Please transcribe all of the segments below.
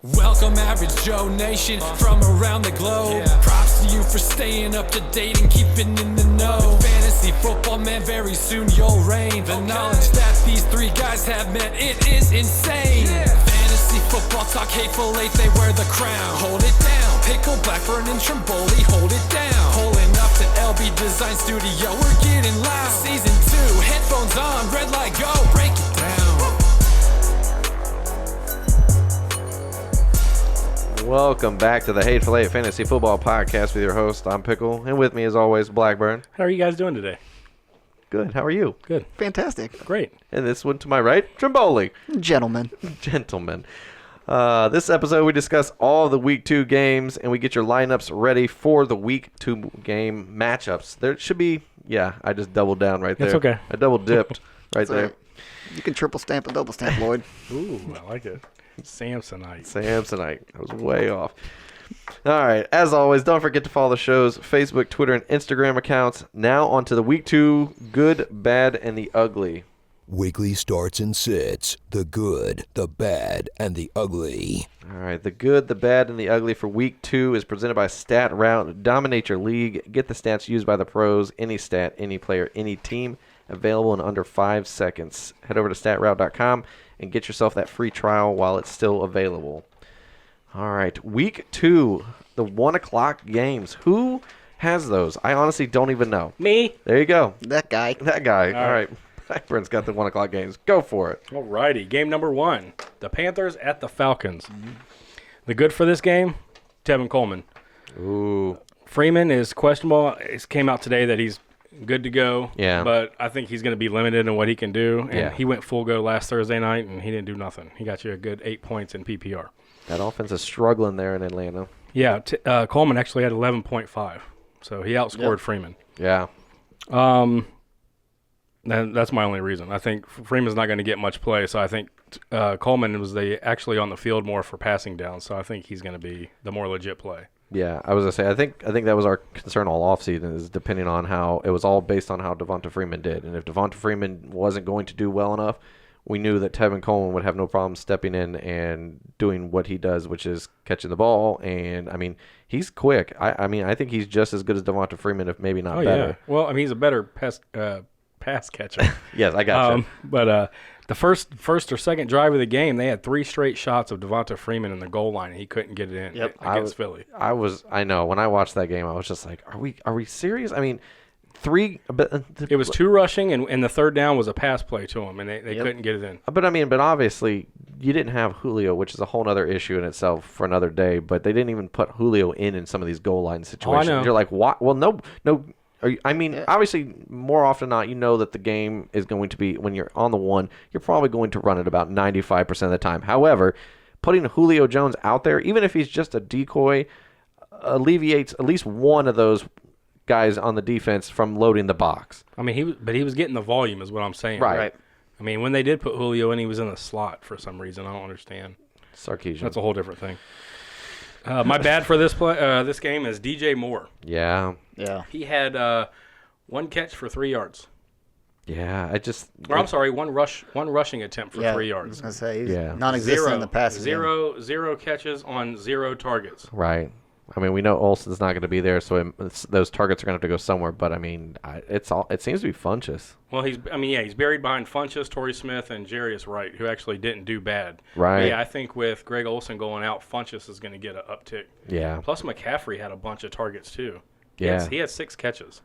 Welcome Average Joe Nation from around the globe. Props to you for staying up to date and keeping in the know. Fantasy football, man, very soon you'll reign. The knowledge that these three guys have, man, it is insane. Fantasy football talk, hateful eight, they wear the crown. Hold it down, Pickle, Blackburn, and Trimboli, hold it down. Pulling up to LB Design Studio, we're getting loud. Season 2, headphones on, red light go, break it down. Welcome back to the Hateful Eight Fantasy Football Podcast with your host, I'm Pickle, and with me as always, Blackburn. How are you guys doing today? Good, how are you? Good. Fantastic. Great. And this one to my right, Trimboli. Gentlemen. This episode we discuss all the Week 2 games, and we get your lineups ready for the Week 2 game matchups. There should be, I just doubled down right there. That's okay. I double dipped right there. Right. You can triple stamp and double stamp, Lloyd. Ooh, I like it. Samsonite. I was way off. All right. As always, don't forget to follow the show's Facebook, Twitter, and Instagram accounts. Now on to the Week 2 good, bad, and the ugly. Weekly starts and sits. The good, the bad, and the ugly. All right. The good, the bad, and the ugly for Week 2 is presented by StatRoute. Dominate your league. Get the stats used by the pros. Any stat, any player, any team. Available in under 5 seconds. Head over to statroute.com and get yourself that free trial while it's still available. All right, Week 2, the 1 o'clock games. Who has those? I honestly don't even know. Me. There you go. That guy. That guy. All All right. Blackburn's got the 1 o'clock games. Go for it. All righty. Game number 1. The Panthers at the Falcons. The good for this game, Tevin Coleman. Ooh. Freeman is questionable. It came out today that he's good to go. Yeah. But I think he's going to be limited in what he can do. And Yeah. he went full go last Thursday night, and he didn't do nothing. He got you a good 8 points in PPR. That offense is struggling there in Atlanta. Yeah. Coleman actually had 11.5. So he outscored Freeman. Yeah. That's my only reason. I think Freeman's not going to get much play, so I think Coleman was actually on the field more for passing down, so I think he's going to be the more legit play. Yeah, I was going to say, I think that was our concern all offseason is depending on how – it was all based on how Devonta Freeman did. And if Devonta Freeman wasn't going to do well enough, we knew that Tevin Coleman would have no problem stepping in and doing what he does, which is catching the ball. And, I mean, he's quick. I think he's just as good as Devonta Freeman, if maybe not better. Yeah. Well, I mean, he's a better pass catcher. Yes, I got you. But the first or second drive of the game, they had 3 straight shots of Devonta Freeman in the goal line, and he couldn't get it in against Philly. I know. When I watched that game, I was just like, are we serious? I mean, 3 but it was 2 rushing, and the third down was a pass play to him, and they couldn't get it in. But obviously you didn't have Julio, which is a whole other issue in itself for another day. But they didn't even put Julio in some of these goal line situations. I know. You're like, what? Well, no. Obviously, more often than not, you know that the game is going to be, when you're on the one, you're probably going to run it about 95% of the time. However, putting Julio Jones out there, even if he's just a decoy, alleviates at least one of those guys on the defense from loading the box. I mean, he was getting the volume is what I'm saying. Right. I mean, when they did put Julio in, he was in the slot for some reason. I don't understand. Sarkisian. That's a whole different thing. My bad for this game is DJ Moore. Yeah. Yeah. He had 1 catch for 3 yards. Yeah, I'm sorry, one rushing attempt for 3 I was yards. going to say, he's Yeah. non-existent in the passing game. Zero catches on 0 targets. Right. I mean, we know Olsen's not going to be there, so those targets are going to have to go somewhere. But I mean, it seems to be Funchess. Well, he's buried behind Funchess, Torrey Smith, and Jarius Wright, who actually didn't do bad. Right. But yeah, I think with Greg Olsen going out, Funchess is going to get an uptick. Yeah. Plus, McCaffrey had a bunch of targets too. Yeah. He had 6 catches.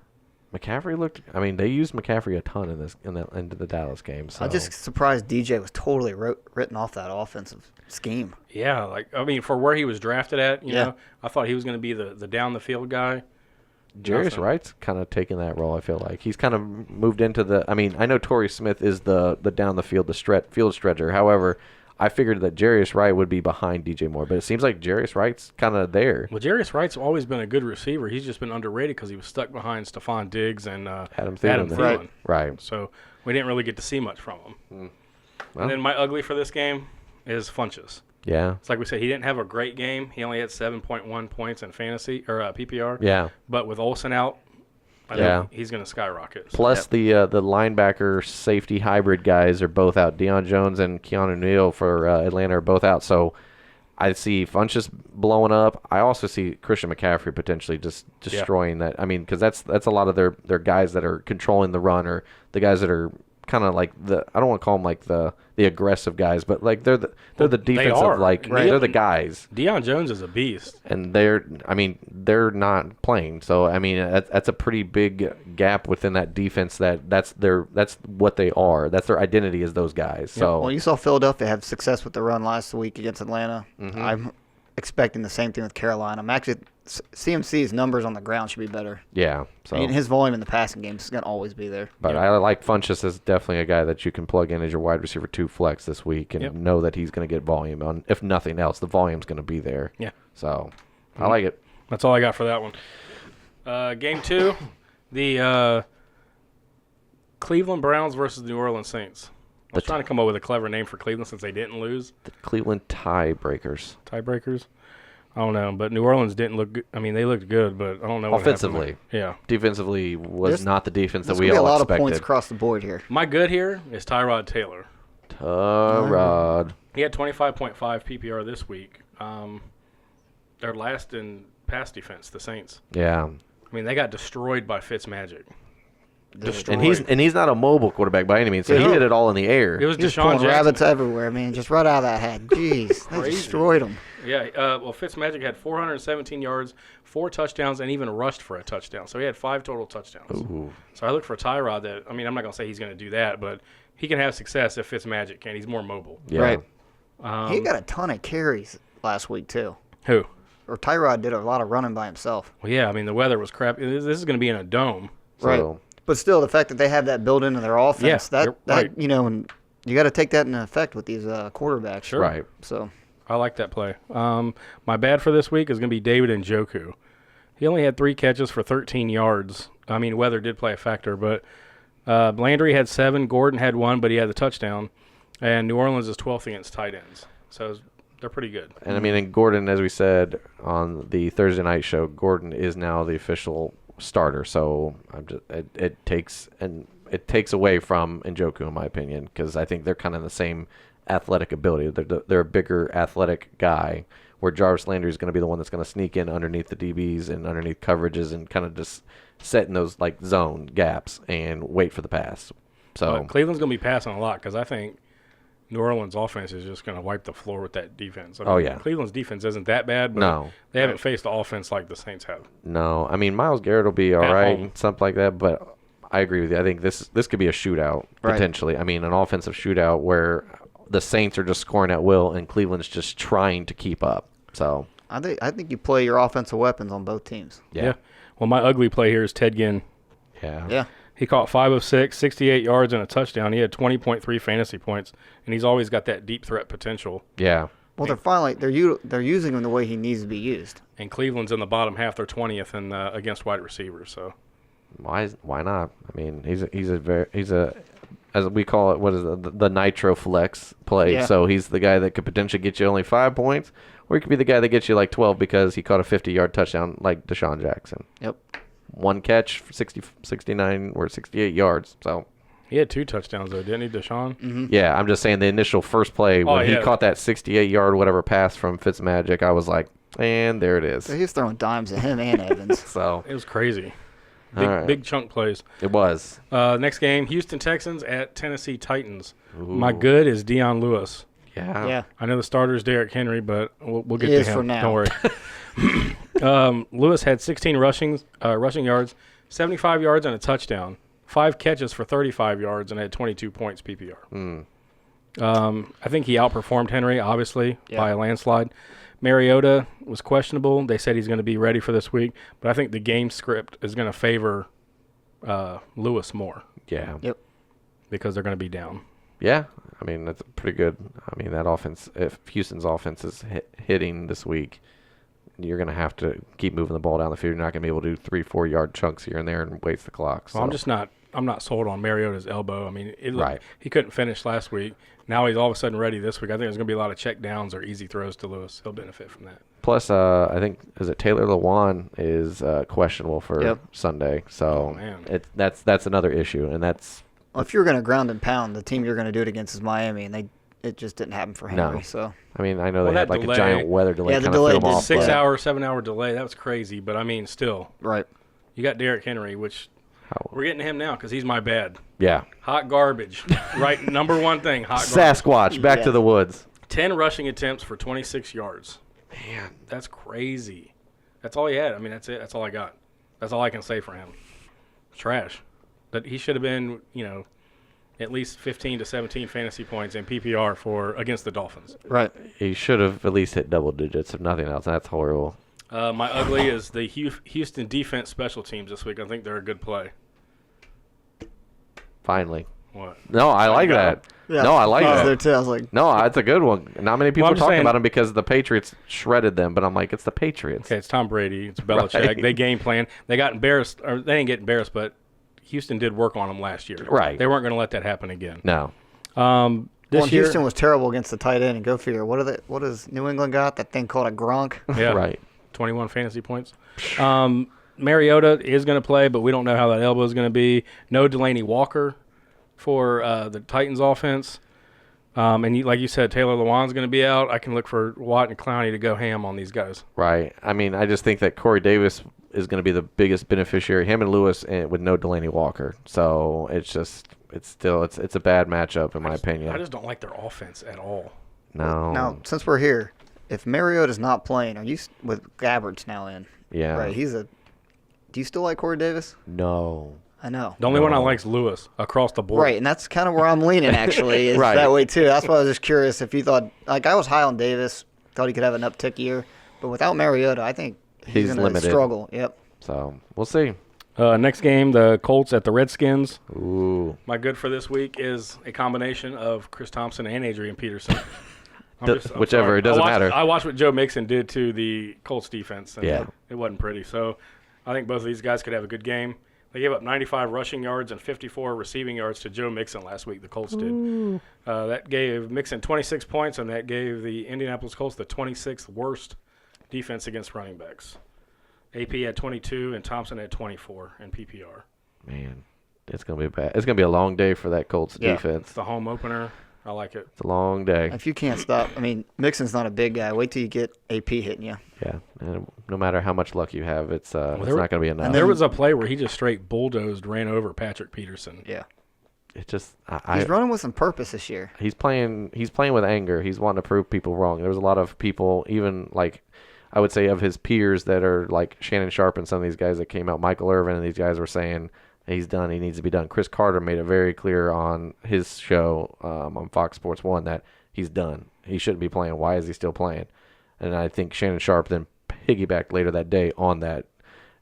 McCaffrey looked. I mean, they used McCaffrey a ton into the Dallas game. So. I'm just surprised DJ was totally written off that offensive scheme. Yeah, for where he was drafted at, you know, I thought he was going to be the down the field guy. Jarius Wright's kind of taking that role. I feel like he's kind of moved into the. I mean, I know Torrey Smith is the down the field field stretcher. However, I figured that Jarius Wright would be behind DJ Moore, but it seems like Jarius Wright's kind of there. Well, Jarius Wright's always been a good receiver. He's just been underrated because he was stuck behind Stephon Diggs and Adam Thielen. Right. So we didn't really get to see much from him. Well, and then my ugly for this game is Funchess. Yeah. It's like we said, he didn't have a great game. He only had 7.1 points in fantasy or PPR. Yeah. But with Olsen out, I think he's going to skyrocket. Plus, the linebacker safety hybrid guys are both out. Deion Jones and Keanu Neal for Atlanta are both out. So I see Funchess blowing up. I also see Christian McCaffrey potentially just destroying that. I mean, because that's a lot of their guys that are controlling the run, or the guys that are kind of like I don't want to call them like the aggressive guys, but like they're the defensive they're the guys. Deion Jones is a beast, and they're not playing. So I mean that's a pretty big gap within that defense. That's what they are. That's their identity is those guys. So well, you saw Philadelphia have success with the run last week against Atlanta. Mm-hmm. I'm expecting the same thing with Carolina. I'm actually CMC's numbers on the ground should be better. yeah. So I mean, his volume in the passing game is going to always be there. but I like Funchess as definitely a guy that you can plug in as your wide receiver 2 flex this week and know that he's going to get volume on. If nothing else, the volume's going to be there. Yeah. So I like it. That's all I got for that one. Game 2, the Cleveland Browns versus New Orleans Saints. I was trying to come up with a clever name for Cleveland since they didn't lose. The Cleveland tiebreakers. Tiebreakers? I don't know, but New Orleans didn't look good. I mean, they looked good, but I don't know what Offensively. happened there. Yeah. Defensively was There's- not the defense that There's we going to be a all lot expected. of points across the board here. My good here is Tyrod Taylor. Tyrod. He had 25.5 PPR this week. They're last in pass defense, the Saints. Yeah. I mean, they got destroyed by Fitzmagic. Destroyed. And he's not a mobile quarterback by any means, so he Yeah. did it all in the air. It was Just Deshaun pulling Jackson. rabbits everywhere, man. Just right out of that head. Jeez, they Crazy. destroyed him. Yeah, well, Fitzmagic had 417 yards, 4 touchdowns, and even rushed for a touchdown. So he had 5 total touchdowns. Ooh. So I look for Tyrod. I'm not going to say he's going to do that, but he can have success if Fitzmagic can. He's more mobile. Yeah. Right. He got a ton of carries last week, too. Who? Or Tyrod did a lot of running by himself. Well, yeah, I mean, the weather was crap. This is going to be in a dome. So, Right. But still, the fact that they have that built into their offense, Yeah, that you're right. you know, and you got to take that into effect with these quarterbacks. Sure. Right. So I like that play. My bad for this week is going to be David Njoku. He only had 3 catches for 13 yards. I mean, weather did play a factor, but Landry had 7, Gordon had 1, but he had the touchdown, and New Orleans is 12th against tight ends. So they're pretty good. And I mean, and Gordon, as we said on the Thursday night show, Gordon is now the official starter. So it takes away from Njoku, in my opinion, because I think they're kind of the same athletic ability. They're a bigger athletic guy, where Jarvis Landry is going to be the one that's going to sneak in underneath the DBs and underneath coverages and kind of just set in those like zone gaps and wait for the pass. So But Cleveland's going to be passing a lot because I think New Orleans' offense is just going to wipe the floor with that defense. I mean, Oh, yeah. Cleveland's defense isn't that bad, but No. they haven't faced the offense like the Saints have. no, I mean Myles Garrett will be all At right, home. something like that. But I agree with you. I think this could be a shootout Right. potentially. I mean, an offensive shootout where the Saints are just scoring at will and Cleveland's just trying to keep up. So I think you play your offensive weapons on both teams. yeah, Well, my ugly play here is Ted Ginn. yeah. Yeah. He caught 5 of 6, 68 yards and a touchdown. He had 20.3 fantasy points, and he's always got that deep threat potential. Yeah. Well, they're using him the way he needs to be used. And Cleveland's in the bottom half; they're 20th in against wide receivers. So Why not? I mean, he's a as we call it, what is it, the nitro flex play. Yeah. So he's the guy that could potentially get you only 5 points, or he could be the guy that gets you like 12 because he caught a 50-yard touchdown like Deshaun Jackson. Yep. 1 catch for 69 or 68 yards. So he had 2 touchdowns though, didn't he, Deshaun? yeah, I'm just saying the initial first play when he yeah. caught that 68-yard whatever pass from Fitzmagic, I was like, and there it is. So he was throwing dimes at him and Evans. So It was crazy. All right. Big chunk plays. it was. Next game, Houston Texans at Tennessee Titans. My good is Deion Lewis. Yeah. Yeah. I know the starter is Derrick Henry, but we'll get He to is him. for now. Don't worry. Lewis had 16 rushing yards, 75 yards, and a touchdown. 5 catches for 35 yards and had 22 points PPR. I think he outperformed Henry, obviously, by a landslide. Mariota was questionable. They said he's going to be ready for this week, but I think the game script is going to favor Lewis more Yeah. Yep. because they're going to be down. Yeah, I mean that's pretty good. I mean that offense, if Houston's offense is hitting this week, you're gonna have to keep moving the ball down the field. You're not gonna be able to do 3-4 yard chunks here and there and waste the clock. So. Well, I'm not sold on Mariota's elbow. I mean, Right. He couldn't finish last week. Now he's all of a sudden ready this week. I think there's going to be a lot of check downs or easy throws to Lewis. He'll benefit from that. Plus, I think is it Taylor Lewan is questionable for Sunday. So man. that's another issue, and that's Well, if you're going to ground and pound, the team you're going to do it against is Miami, and it just didn't happen for No. Henry. So I mean, I know Well, they had that like delay- a giant weather delay. Yeah, the kinda delay threw 'em did off, 6 but- hour, 7 hour delay. That was crazy. But I mean, still, right. you got Derrick Henry, which we're getting to him now because he's my bad. Yeah. Hot garbage. Right. Number one thing, hot garbage. Sasquatch, back to Yeah. the woods. 10 rushing attempts for 26 yards. Man. That's crazy. That's all he had. I mean, that's it. That's all I got. That's all I can say for him. Trash. That he should have been, at least 15 to 17 fantasy points in PPR against the Dolphins. Right. He should have at least hit double digits, if nothing else. That's horrible. My ugly is the Houston defense special teams this week. I think they're a good play. Finally. What? No, I like got that. Yeah. No, I like I was that. there too. I was like, No, that's a good one. Not many people I'm are just talking saying- about him because the Patriots shredded them, but I'm like, it's the Patriots. Okay, it's Tom Brady. It's Belichick. Right. They game plan. They got embarrassed. Or they didn't get embarrassed, but Houston did work on them last year. Right. They weren't going to let that happen again. No. This well, year, Houston was terrible against the tight end, and go figure. What does New England got? That thing called a Gronk. yeah, Right. 21 fantasy points. Mariota is going to play, but we don't know how that elbow is going to be. No Delaney Walker for the Titans offense. And like you said, Taylor Lewan's going to be out. I can look for Watt and Clowney to go ham on these guys. Right. I mean, I just think that Corey Davis is going to be the biggest beneficiary, him and Lewis, and with no Delaney Walker. So it's a bad matchup in my opinion. I just don't like their offense at all. No. Now, since we're here, if Mariota's not playing, are you with Gabbard's now in? Yeah. Right. Do you still like Corey Davis? No. I know. The only one I No. like is Lewis across the board. Right, and that's kind of where I'm leaning, actually, is Right. that way, too. That's why I was just curious if you thought, I was high on Davis, thought he could have an uptick year, but without Mariota, I think he's going to limited. struggle. Yep. So we'll see. Next game, the Colts at the Redskins. Ooh. My good for this week is a combination of Chris Thompson and Adrian Peterson. I'm Whichever, sorry. it doesn't I watched- matter. I watched what Joe Mixon did to the Colts defense, and Yeah. it wasn't pretty. So I think both of these guys could have a good game. They gave up 95 rushing yards and 54 receiving yards to Joe Mixon last week, the Colts did. That gave Mixon 26 points, and that gave the Indianapolis Colts the 26th worst defense against running backs. AP had 22, and Thompson had 24 in PPR. Man, it's gonna be bad. It's gonna be a long day for that Colts Yeah. defense. It's the home opener. I like it. It's a long day. If you can't stop, Mixon's not a big guy. Wait till you get AP hitting you. Yeah. And no matter how much luck you have, it's there not gonna be enough. There was a play where he just straight bulldozed, ran over Patrick Peterson. Yeah. It just He's running with some purpose this year. he's playing with anger. He's wanting to prove people wrong. There was a lot of people, even like I would say of his peers that are like Shannon Sharp and some of these guys that came out, Michael Irvin and these guys were saying he's done. He needs to be done. Chris Carter made it very clear on his show on Fox Sports 1 that he's done. He shouldn't be playing. Why is he still playing? And I think Shannon Sharp then piggybacked later that day on that.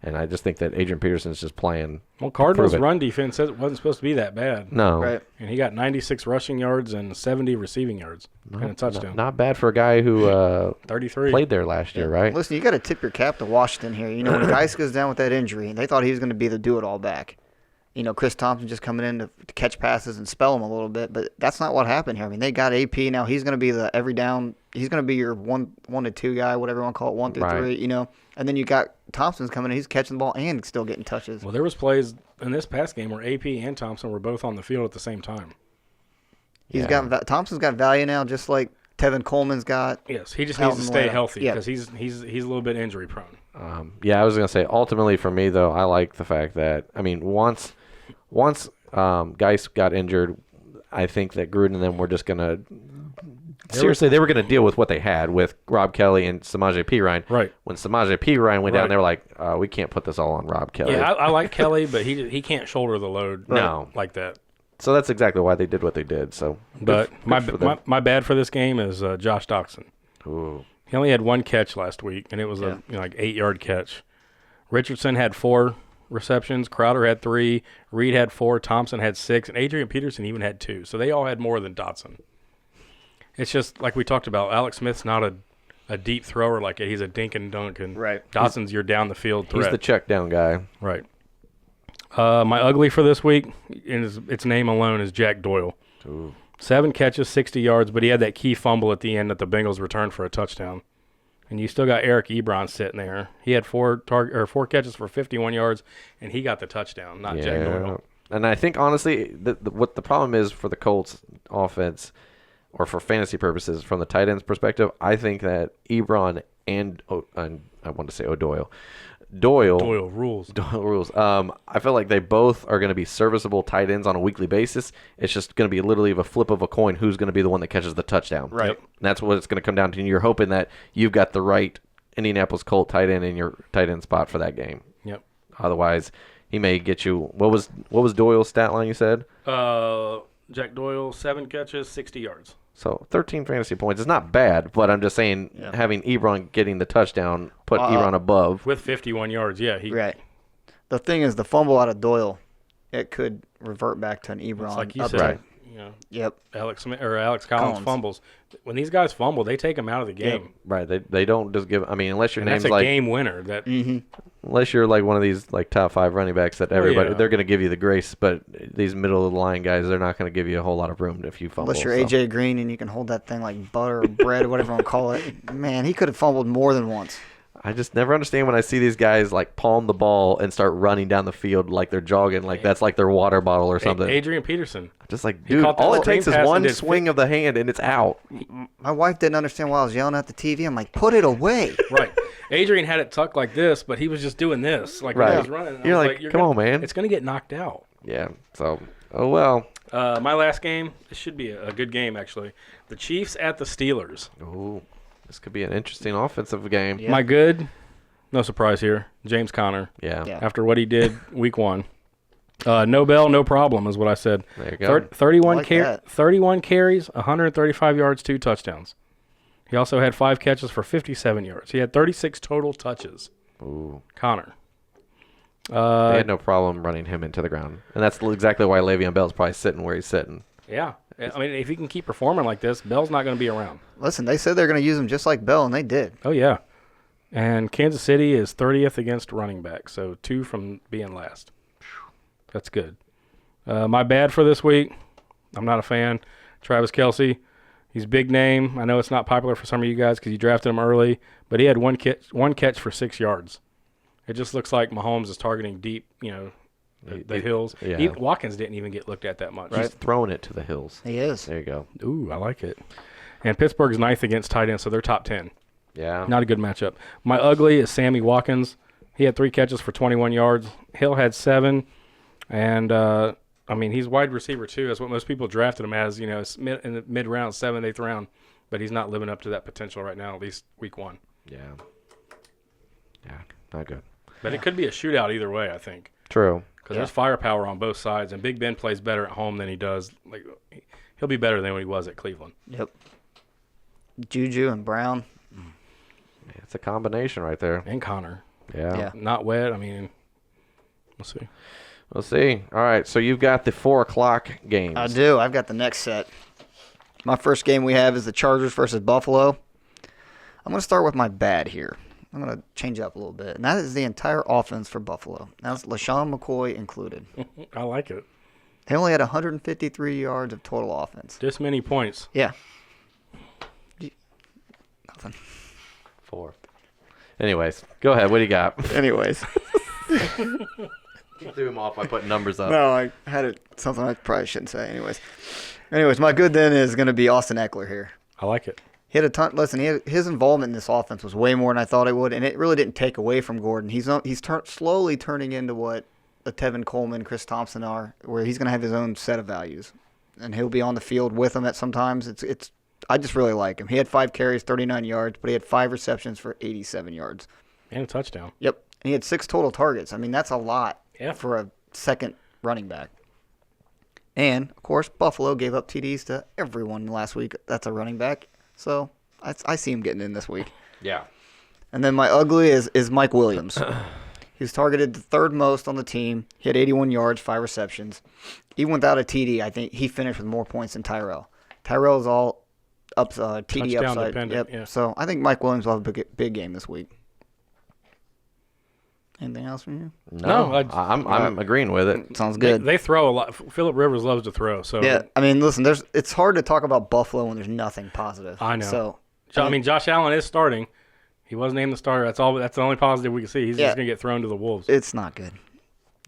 And I just think that Adrian Peterson is just playing. Well, Cardinals' Prove it. run defense wasn't supposed to be that bad. No. Right. And he got 96 rushing yards and 70 receiving yards and a touchdown. Not bad for a guy who 33. played there last year, right? Listen, you got to tip your cap to Washington here. When Geis goes down with that injury, they thought he was going to be the do-it-all back. Chris Thompson just coming in to catch passes and spell them a little bit, but that's not what happened here. They got AP now. He's going to be the every down. He's going to be your one to two guy, whatever you want to call it, 1 through Right. 3. And then you got Thompson's coming in. He's catching the ball and still getting touches. Well, there was plays in this past game where AP and Thompson were both on the field at the same time. Thompson's got value now, just like Tevin Coleman's got. Yes, he just Out needs to and stay wide. healthy Yeah. because he's a little bit injury prone. Yeah, I was gonna say ultimately for me though, I like the fact that once Geis got injured, I think that Gruden and them were just gonna they were gonna deal with what they had with Rob Kelly and Samaje Perine. Right. When Samaje Perine went Right. down, they were like, we can't put this all on Rob Kelly. Yeah, I like Kelly, but he can't shoulder the load No. like that. So that's exactly why they did what they did. So, But good for them. my bad for this game is Josh Doxson. Ooh. He only had one catch last week, and it was a 8-yard catch. Richardson had 4 receptions. Crowder had 3. Reed had 4. Thompson had 6. And Adrian Peterson even had 2. So they all had more than Dotson. It's just like we talked about. Alex Smith's not a deep thrower like it. He's a dink and dunk. And Right. Dotson's your down the field threat. He's the check down guy. Right. My ugly for this week, its name alone is Jack Doyle. Ooh. 7 catches, 60 yards, but he had that key fumble at the end that the Bengals returned for a touchdown. And you still got Eric Ebron sitting there. He had 4 catches for 51 yards, and he got the touchdown, not Jack Doyle. And I think honestly, what the problem is for the Colts offense, or for fantasy purposes, from the tight ends perspective, I think that Ebron and I want to say Doyle rules. Doyle rules. I feel like they both are going to be serviceable tight ends on a weekly basis. It's just going to be literally of a flip of a coin who's going to be the one that catches the touchdown. Right. Yep. And that's what it's going to come down to. And you're hoping that you've got the right Indianapolis Colt tight end in your tight end spot for that game. Yep. Otherwise, he may get you. What was Doyle's stat line? You said Jack Doyle, 7 catches, 60 yards. so. 13 fantasy points is not bad, but I'm just saying having Ebron getting the touchdown put Ebron above. With 51 yards, yeah. Right. The thing is, the fumble out of Doyle, it could revert back to an Ebron. It's like you upset. said. Right. You know, Yep. Alex Collins fumbles. When these guys fumble, they take them out of the game. Right. They don't just give. I mean, unless your And name's that's a like game winner. That unless you're like one of these like top 5 running backs that everybody yeah. they're going to give you the grace, but these middle of the line guys, they're not going to give you a whole lot of room if you fumble. Unless you're so. AJ Green and you can hold that thing like butter or bread, whatever you want to call it. Man, he could have fumbled more than once. I just never understand when I see these guys like palm the ball and start running down the field like they're jogging, like that's like their water bottle or something. Adrian Peterson. Just like, He dude, caught the all it screen takes is pass one and did swing of the hand and it's out. My wife didn't understand why I was yelling at the TV. I'm like, put it away. Right. Adrian had it tucked like this, but he was just doing this. Like when Right. he was running. I You're was like, come on, man. It's going to get knocked out. Yeah. So, oh well. My last game, this should be a good game, actually. The Chiefs at the Steelers. Ooh, this could be an interesting offensive game. Yeah. My good, no surprise here, James Conner. Yeah. Yeah. After what he did week 1. No bell, no problem is what I said. There you go. 31, Like that. 31 carries, 135 yards, 2 touchdowns. He also had 5 catches for 57 yards. He had 36 total touches. Ooh. Connor. They had no problem running him into the ground, and that's exactly why Le'Veon Bell's probably sitting where he's sitting. Yeah. I mean, if he can keep performing like this, Bell's not going to be around. Listen, they said they're going to use him just like Bell, and they did. Oh, yeah. And Kansas City is 30th against running back, so 2 from being last. That's good. My bad for this week, I'm not a fan. Travis Kelce, he's a big name. I know it's not popular for some of you guys because you drafted him early, but he had one catch for 6 yards. It just looks like Mahomes is targeting deep, the hills. yeah. Watkins didn't even get looked at that much. He's throwing it to the hills. He is. There you go. Ooh, I like it. And Pittsburgh's 9th against tight ends, so they're top 10. Yeah. Not a good matchup. My ugly is Sammy Watkins. He had 3 catches for 21 yards. Hill had 7. And, he's wide receiver, too. That's what most people drafted him as, in the mid-round, 7th, 8th round. But he's not living up to that potential right now, at least week 1. Yeah. Yeah. Not good. But it could be a shootout either way, I think. True. Because there's firepower on both sides. And Big Ben plays better at home than he does. Like, he'll be better than when he was at Cleveland. Yep. Juju and Brown. It's a combination right there. And Connor. Yeah. Yeah. Not wet. We'll see. We'll see. All right. So you've got the 4:00 games. I do. I've got the next set. My first game we have is the Chargers versus Buffalo. I'm going to start with my bad here. I'm going to change it up a little bit. And that is the entire offense for Buffalo. That's LaShawn McCoy included. I like it. They only had 153 yards of total offense. This many points. Yeah. Nothing. 4. Anyways, go ahead. What do you got? Anyways. You threw him off by putting numbers up. No, I had something I probably shouldn't say. Anyways, my good then is going to be Austin Eckler here. I like it. He had a ton. Listen, his involvement in this offense was way more than I thought it would, and it really didn't take away from Gordon. He's slowly turning into what a Tevin Coleman, Chris Thompson are, where he's going to have his own set of values, and he'll be on the field with them at sometimes. It's. I just really like him. He had 5 carries, 39 yards, but he had 5 receptions for 87 yards. And a touchdown. Yep, and he had 6 total targets. I mean, that's a lot for a second running back. And of course, Buffalo gave up TDs to everyone last week. That's a running back. So I see him getting in this week. Yeah. And then my ugly is Mike Williams. He was targeted the 3rd most on the team. He had 81 yards, 5 receptions. Even without a TD, I think he finished with more points than Tyrell. Tyrell is all TD Touchdown upside. dependent, Yep. yeah. So I think Mike Williams will have a big game this week. Anything else from you? No, I'm agreeing with it. Sounds good. They throw a lot. Phillip Rivers loves to throw. So Yeah, I mean, listen, it's hard to talk about Buffalo when there's nothing positive. I know. So Josh Allen is starting. He was named the starter. That's all. That's the only positive we can see. He's just gonna get thrown to the wolves. it's not good.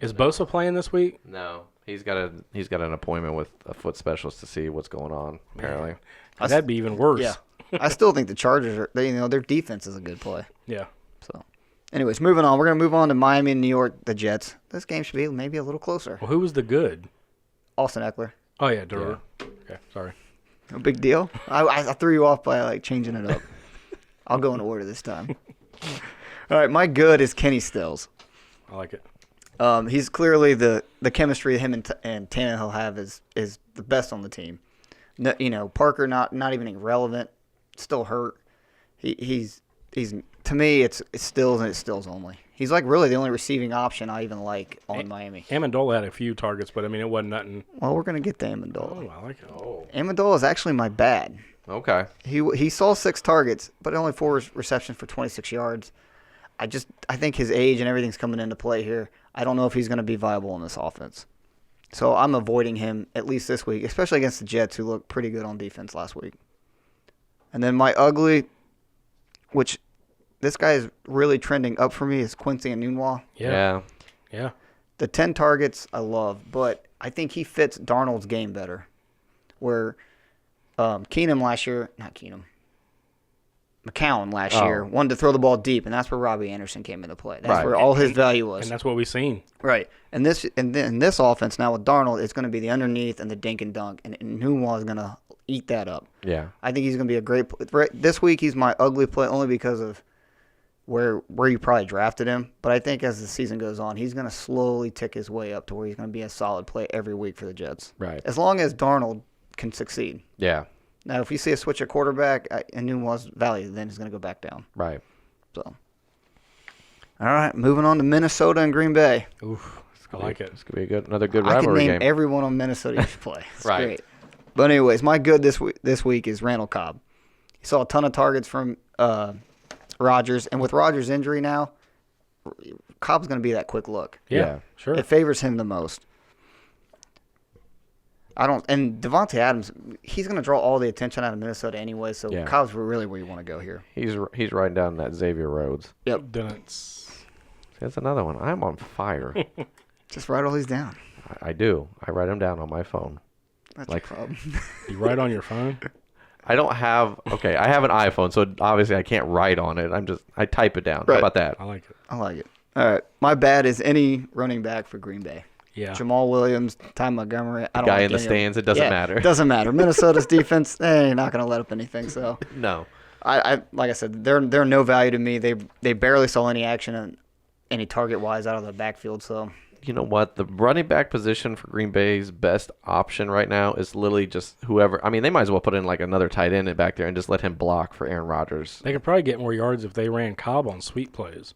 Is Bosa playing this week? No. He's got an appointment with a foot specialist to see what's going on, apparently. That'd be even worse. Yeah. I still think the Chargers are, their defense is a good play. Yeah. So, anyways, moving on. We're going to move on to Miami and New York, the Jets. This game should be maybe a little closer. Well, who was the good? Austin Eckler. Oh, yeah, Durer. Okay, sorry. No big deal. I threw you off by changing it up. I'll go in order this time. All right, my good is Kenny Stills. I like it. He's clearly the chemistry him and Tannehill have is the best on the team. No, Parker not even irrelevant, still hurt. He's to me it's Stills and it's Stills only. He's really the only receiving option I even like on Miami. Amendola had a few targets, but it wasn't nothing. Well, we're gonna get to Amendola. Oh, I like it. Oh, Amendola is actually my bad. Okay. He saw 6 targets, but only 4 receptions for 26 yards. I think his age and everything's coming into play here. I don't know if he's going to be viable in this offense. So I'm avoiding him at least this week, especially against the Jets, who looked pretty good on defense last week. And then my ugly, which this guy is really trending up for me, is Quincy Enunwa. yeah. The 10 targets I love, but I think he fits Darnold's game better. Where McCown last year wanted to throw the ball deep, and that's where Robbie Anderson came into play. That's where all his value was. And that's what we've seen. Right. And this offense now with Darnold, it's going to be the underneath and the dink and dunk, and Nunwa is going to eat that up. Yeah. I think he's going to be a great play. This week he's my ugly play only because of where you probably drafted him. But I think as the season goes on, he's going to slowly tick his way up to where he's going to be a solid play every week for the Jets. Right. As long as Darnold can succeed. Yeah. Now, if you see a switch at quarterback and Nunwa's value, then he's going to go back down. Right. So, all right, moving on to Minnesota and Green Bay. Oof, I like it. It's gonna be another good I can rivalry name game. everyone on Minnesota you should play. It's Right. great. But anyways, my good this week is Randall Cobb. He saw a ton of targets from Rodgers, and with Rodgers' injury now, Cobb's going to be that quick look. Yeah, sure. It favors him the most. And Devontae Adams, he's going to draw all the attention out of Minnesota anyway, so Yeah. Cobb's really where you want to go here. He's riding down that Xavier Rhodes. Yep. That's another one. I'm on fire. Just write all these down. I do. I write them down on my phone. That's Like- your problem. You write on your phone? I don't have. Okay, I have an iPhone, so obviously I can't write on it. I type it down. Right. How about that? I like it. I like it. All right. My bad is any running back for Green Bay. Yeah. Jamal Williams, Ty Montgomery. I don't Guy like in the any of them. stands. It doesn't matter. It doesn't matter. Minnesota's defense, they're not going to let up anything. So, No. I like I said, they're no value to me. They barely saw any action and any target wise out of the backfield. So, You know what? The running back position for Green Bay's best option right now is literally just whoever. I mean, they might as well put in like another tight end back there and just let him block for Aaron Rodgers. They could probably get more yards if they ran Cobb on sweep plays.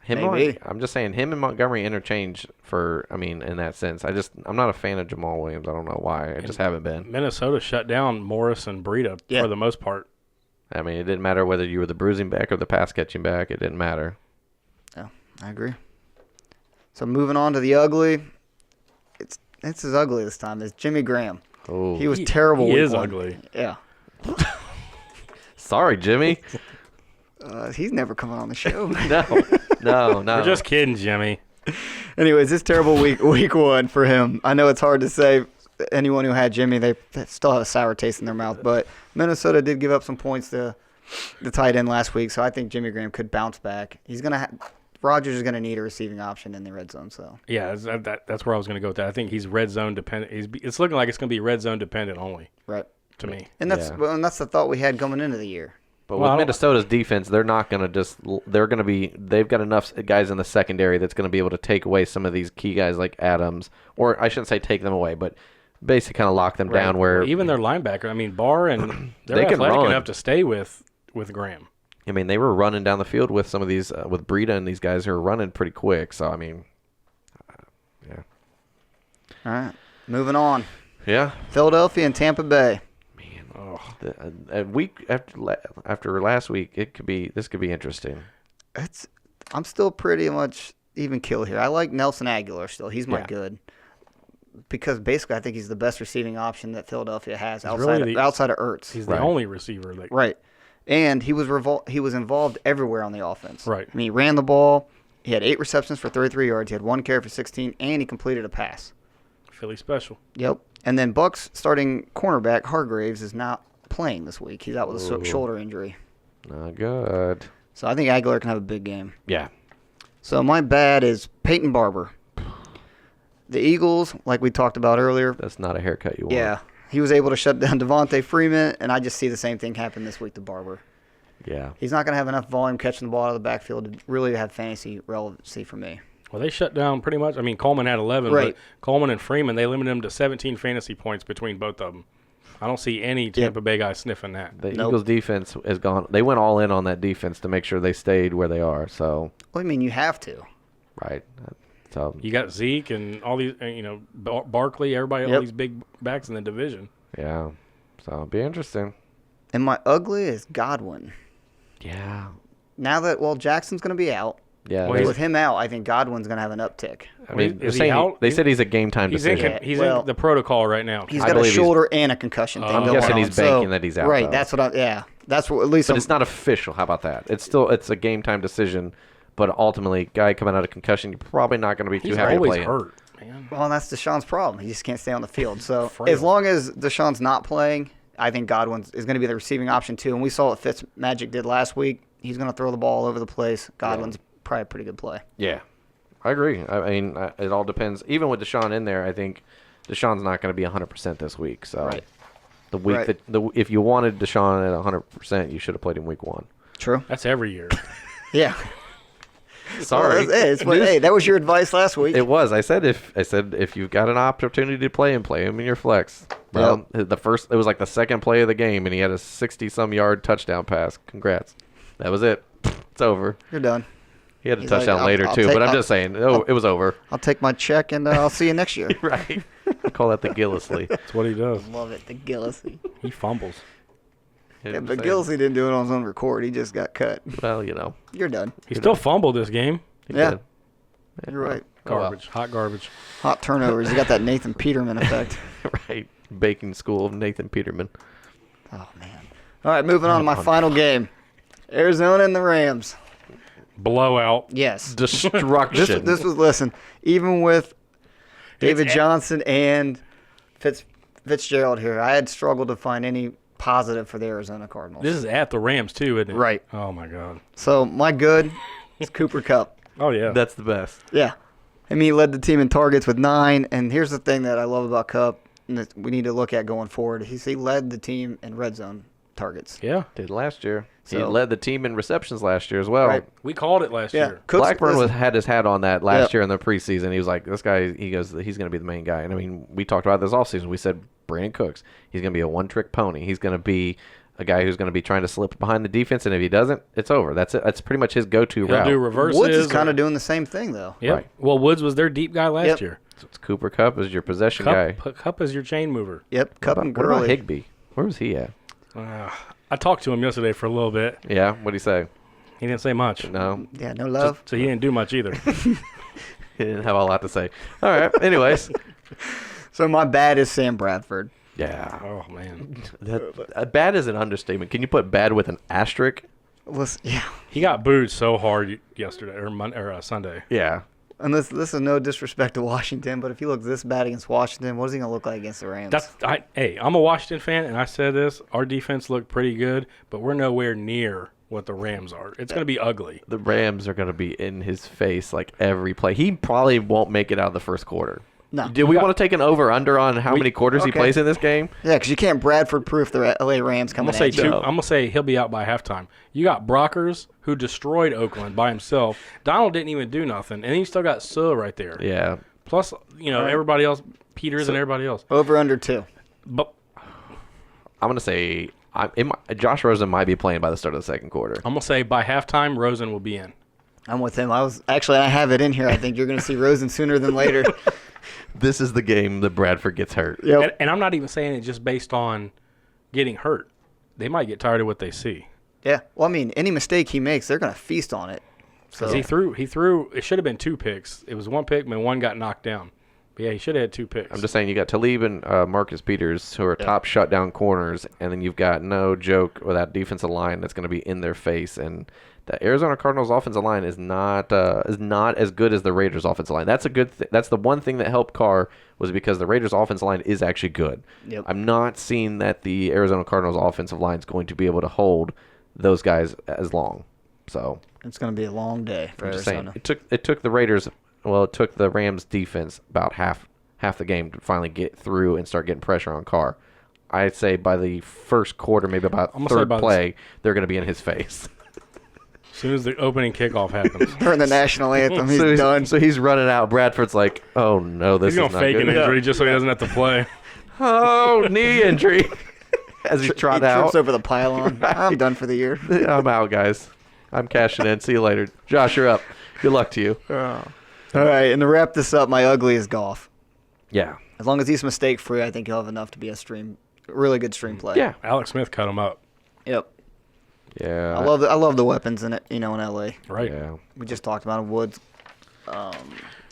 Maybe. I'm just saying him and Montgomery interchange in that sense. I'm not a fan of Jamal Williams. I don't know why. I just haven't been. Minnesota shut down Morris and Breida for the most part. I mean, it didn't matter whether you were the bruising back or the pass catching back. It didn't matter. yeah, I agree. So moving on to the ugly, it's as ugly this time. It's Jimmy Graham. Oh, He was terrible. He week is one. ugly. Yeah. sorry, Jimmy. He's never coming on the show. No. We're just kidding, Jimmy. Anyways, it's terrible week one for him. I know it's hard to say. Anyone who had Jimmy, they still have a sour taste in their mouth. But Minnesota did give up some points to the tight end last week, so I think Jimmy Graham could bounce back. Rodgers is gonna need a receiving option in the red zone. So Yeah, that's where I was going to go with that. I think he's red zone dependent. It's looking like it's going to be red zone dependent only right, to me. and that's the thought we had coming into the year. But Well, I with don't- Minnesota's defense, they're not going to they've got enough guys in the secondary that's going to be able to take away some of these key guys like Adams, or I shouldn't say take them away, but basically kind of lock them down where Well, even their linebacker, I mean Barr and they're They can athletic run. enough to stay with Graham. I mean, they were running down the field with some of these, with Breida and these guys who are running pretty quick. So, I mean, yeah. All right, moving on. Yeah. Philadelphia and Tampa Bay. A week after last week, this could be interesting. I'm still pretty much even kill here. I like Nelson Aguilar still. He's my Yeah. good. Because basically I think he's the best receiving option that Philadelphia has really outside of Ertz. He's Right. the only receiver that Right. And he was involved everywhere on the offense. Right. I mean, he ran the ball. He had 8 receptions for 33 yards. He had 1 carry for 16, and he completed a pass. Philly special. Yep. And then Bucks starting cornerback Hargraves is not playing this week. He's out with a shoulder injury. Not good. So I think Aguilar can have a big game. Yeah. So my bad is Peyton Barber. The Eagles, like we talked about earlier, That's not a haircut you want. yeah, he was able to shut down Devontae Freeman, and I just see the same thing happen this week to Barber. Yeah. He's not going to have enough volume catching the ball out of the backfield to really have fantasy relevancy for me. Well, they shut down pretty much. I mean, Coleman had 11, Right. but Coleman and Freeman, they limited him to 17 fantasy points between both of them. I don't see any Tampa Bay guy sniffing that. The Nope. Eagles defense is gone. They went all in on that defense to make sure they stayed where they are. So, Well, I mean, you have to. right. So, You got Zeke and all these, Barkley, everybody, all Yep. these big backs in the division. yeah. So, it'll be interesting. And my ugly is Godwin. Yeah. Now that, Jackson's going to be out. Yeah. Well, they- With him out, I think Godwin's going to have an uptick. I mean, Is they're he saying out? they said he's a game time He's in, decision. he's Well, in the protocol right now. He's I got a believe he's- shoulder and a concussion thing I'm going guessing on. he's banking that he's out, Right, though. that's what that's what at least But it's not official. How about that? It's a game time decision. But ultimately, guy coming out of concussion, you're probably not going to be too He's happy to always play him. hurt, man. Well, that's Deshaun's problem. He just can't stay on the field. So Frail. as long as Deshaun's not playing, I think Godwin is going to be the receiving option too. And we saw what Fitzmagic did last week. He's going to throw the ball all over the place. Godwin's probably a pretty good play. Yeah, I agree. I mean, it all depends. Even with Deshaun in there, I think Deshaun's not going to be 100% this week. So Right. the week Right. if you wanted Deshaun at 100%, you should have played him week 1. True. That's every year. Yeah. Sorry, Hey, that was your advice last week. it was. I said if you've got an opportunity to play him in your flex. Well, it was like the second play of the game, and he had a 60-some yard touchdown pass. Congrats. That was it. It's over. You're done. He had a He's like, touchdown I'll- later I'll too, take- but I'm I'll- just saying, it was over. I'll take my check and I'll see you next year. Right. I call that the Gillisley. That's what he does. Love it, the Gillisy. He fumbles. Yeah, but Gillisy didn't do it on his own record. He just got cut. Well, You're done. He still fumbled this game. he Yeah. did. You're right. Oh, well. Garbage. Hot garbage. Hot turnovers. You got that Nathan Peterman effect. Right. Baking school of Nathan Peterman. Oh, man. All right, moving on to my final game. Arizona and the Rams. Blowout. Yes. Destruction. This was, listen, even with David It's- Johnson and Fitzgerald here, I had struggled to find any positive for the Arizona Cardinals. This is at the Rams, too, isn't it? Right. Oh, my God. So my good is Cooper Kupp. Oh, yeah. That's the best. Yeah. I mean, he led the team in targets with 9. And here's the thing that I love about Kupp, and that we need to look at going forward. He led the team in red zone targets. yeah. Did last year. He So- led the team in receptions last year as well. Right. We called it last Yeah. year. Cooks- Blackburn listen, had his hat on that last Yep. year in the preseason. He was like, this guy, he goes, he's going to be the main guy. And I mean, we talked about this all season. We said, Brandon Cooks, he's going to be a one-trick pony. He's going to be a guy who's going to be trying to slip behind the defense, and if he doesn't, it's over. That's it. That's pretty much his go-to He'll route. do reverses. Woods is kind or- of doing the same thing, though. Yep. Right. Well, Woods was their deep guy last Yep. year. So it's Cooper Kupp is your possession guy. Cup is your chain mover. Yep, Kupp and What about Gurley. Higbee? Where was he at? I talked to him yesterday for a little bit. Yeah, what'd he say? He didn't say much. No, Yeah, no love. So he didn't do much either. he didn't have a lot to say. All right, anyways. So my bad is Sam Bradford. Yeah. Oh, man. Bad is an understatement. Can you put bad with an asterisk? Listen, yeah. He got booed so hard yesterday or Sunday. Yeah. And this is no disrespect to Washington, but if he looks this bad against Washington, what is he going to look like against the Rams? Hey, I'm a Washington fan, and I said this. Our defense looked pretty good, but we're nowhere near what the Rams are. It's going to be ugly. The Rams are going to be in his face like every play. He probably won't make it out of the first quarter. No. Do we want to take an over/under on how many quarters he okay. plays in this game? Yeah, because you can't Bradford-proof the LA Rams I'm coming gonna say at you. two. I'm gonna say he'll be out by halftime. You got Brockers, who destroyed Oakland by himself. Donald didn't even do nothing, and then you still got Suh right there. Yeah. Plus, everybody else, Peters and everybody else. Over under 2. But I'm going to say Josh Rosen might be playing by the start of the second quarter. I'm gonna say by halftime, Rosen will be in. I'm with him. I have it in here. I think you're going to see Rosen sooner than later. This is the game that Bradford gets hurt. Yep. And I'm not even saying it just based on getting hurt. They might get tired of what they see. Yeah. Well, I mean, any mistake he makes, they're going to feast on it. So 'Cause he threw. It should have been 2 picks. It was 1 pick, and one got knocked down. But yeah, he should have had 2 picks. I'm just saying you got Talib and Marcus Peters, who are top shutdown corners, and then you've got no joke with that defensive line that's going to be in their face. And the Arizona Cardinals offensive line is not as good as the Raiders offensive line. That's a good. That's the one thing that helped Carr was because the Raiders offensive line is actually good. Yep. I'm not seeing that the Arizona Cardinals offensive line is going to be able to hold those guys as long. So It's going to be a long day for I'm just Arizona. saying it took the Raiders. Well, it took the Rams defense about half the game to finally get through and start getting pressure on Carr. I'd say by the first quarter, maybe about I'm gonna say third by the- play, they're going to be in his face. As soon as the opening kickoff happens. During the national anthem, he's so done. So he's running out. Bradford's like, oh no, this He's going is to not fake good. an injury just so he doesn't have to play. Oh, knee injury. As he He trot trips out. over the pylon. I'm done for the year. I'm out, guys. I'm cashing in. See you later. Josh, you're up. Good luck to you. All right, and to wrap this up, my ugly is Goff. Yeah. As long as he's mistake free, I think he'll have enough to be a really good stream play. Yeah. Alex Smith cut him up. Yep. Yeah. I love the weapons in it. In LA. Right. Yeah. We just talked about Woods,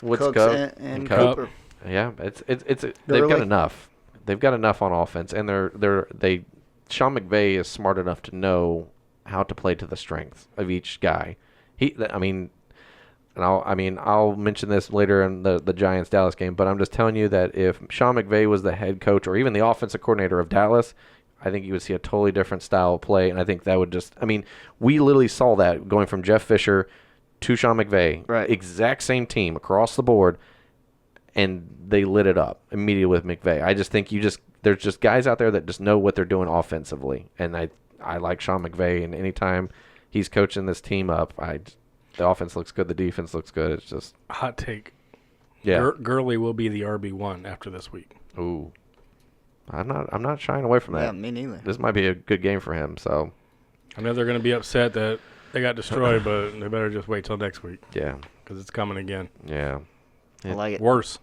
Woods, Cooks, Cup, and Cup. Cooper. Yeah, they've Gurley. got enough. They've got enough on offense, and Sean McVay is smart enough to know how to play to the strengths of each guy. I'll mention this later in the Giants Dallas game, but I'm just telling you that if Sean McVay was the head coach or even the offensive coordinator of Dallas, I think you would see a totally different style of play, and I think that would we literally saw that going from Jeff Fisher to Sean McVay, Right. exact same team across the board, and they lit it up immediately with McVay. I just think there's just guys out there that just know what they're doing offensively, and I like Sean McVay, and anytime he's coaching this team up, the offense looks good, the defense looks good. It's just Hot take. yeah. Gurley will be the RB1 after this week. Ooh, I'm not shying away from that. Yeah, me neither. This might be a good game for him. So I know they're going to be upset that they got destroyed, but they better just wait till next week yeah, because it's coming again. yeah. I like it. Worse.